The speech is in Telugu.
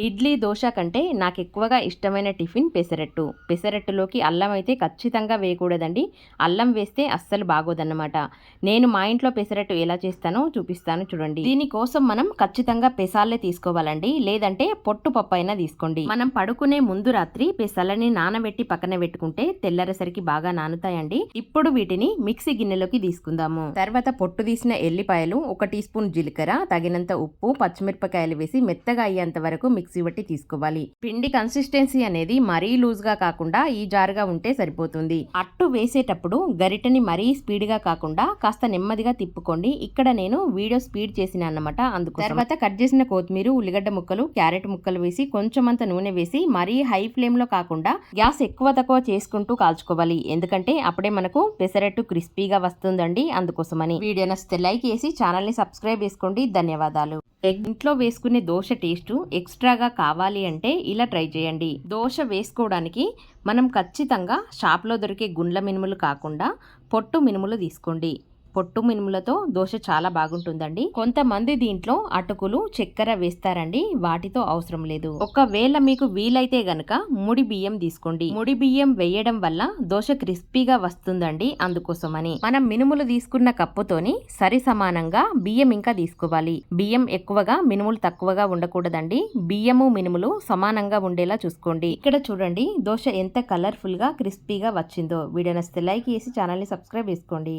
ఇడ్లీ దోశ కంటే నాకు ఎక్కువగా ఇష్టమైన టిఫిన్ పెసరట్టు. పెసరట్టులోకి అల్లం అయితే ఖచ్చితంగా వేయకూడదండి. అల్లం వేస్తే అస్సలు బాగోదన్నమాట. నేను మా ఇంట్లో పెసరట్టు ఎలా చేస్తానో చూపిస్తాను చూడండి. దీనికోసం మనం ఖచ్చితంగా పెసాలే తీసుకోవాలండి, లేదంటే పొట్టు పప్పు అయినా తీసుకోండి. మనం పడుకునే ముందు రాత్రి పెసలని నానబెట్టి పక్కన పెట్టుకుంటే తెల్లరేసరికి బాగా నానుతాయండి. ఇప్పుడు వీటిని మిక్సీ గిన్నెలోకి తీసుకుందాము. తర్వాత పొట్టు తీసిన ఎల్లిపాయలు, 1 టీ స్పూన్ జీలకర్ర, తగినంత ఉప్పు, పచ్చిమిరపకాయలు వేసి మెత్తగా అయ్యేంత వరకు మిక్సీ బట్టి తీసుకోవాలి. పిండి కన్సిస్టెన్సీ అనేది మరీ లూజ్ గా కాకుండా ఈ జారుగా ఉంటే సరిపోతుంది. అట్టు వేసేటప్పుడు గరిటని మరీ స్పీడ్ గా కాకుండా కాస్త నెమ్మదిగా తిప్పుకోండి. ఇక్కడ నేను వీడియో స్పీడ్ చేసిన అన్నమాట, అందుకు. తర్వాత కట్ చేసిన కొత్తిమీర, ఉల్లిగడ్డ ముక్కలు, క్యారెట్ ముక్కలు వేసి కొంచెం అంత నూనె వేసి మరీ హై ఫ్లేమ్ లో కాకుండా గ్యాస్ ఎక్కువ తక్కువ చేసుకుంటూ కాల్చుకోవాలి. ఎందుకంటే అప్పుడే మనకు పెసరట్టు క్రిస్పీగా వస్తుందండి, అందుకోసమని. వీడియో నచ్చితే లైక్ చేసి ఛానల్ ని సబ్స్క్రైబ్ చేసుకోండి. ధన్యవాదాలు. ఇంట్లో వేసుకునే దోశ టేస్ట్ ఎక్స్ట్రాగా కావాలి అంటే ఇలా ట్రై చేయండి. దోశ వేసుకోవడానికి మనం ఖచ్చితంగా షాప్లో దొరికే గుండ్ల మినుములు కాకుండా పొట్టు మినుములు తీసుకోండి. పొట్టు మినుములతో దోశ చాలా బాగుంటుందండి. కొంతమంది దీంట్లో అటుకులు, చక్కెర వేస్తారండి, వాటితో అవసరం లేదు. ఒకవేళ మీకు వీలైతే గనక ముడి బియ్యం తీసుకోండి. ముడి బియ్యం వేయడం వల్ల దోశ క్రిస్పీగా వస్తుందండి, అందుకోసమని. మనం మినుములు తీసుకున్న కప్పుతోని సరి సమానంగా బియ్యం ఇంకా తీసుకోవాలి. బియ్యం ఎక్కువగా, మినుములు తక్కువగా ఉండకూడదండి. బియ్యము మినుములు సమానంగా ఉండేలా చూసుకోండి. ఇక్కడ చూడండి దోశ ఎంత కలర్ఫుల్ గా క్రిస్పీగా వచ్చిందో. వీడియో నచ్చితే లైక్ చేసి ఛానల్ ని సబ్స్క్రైబ్ చేసుకోండి.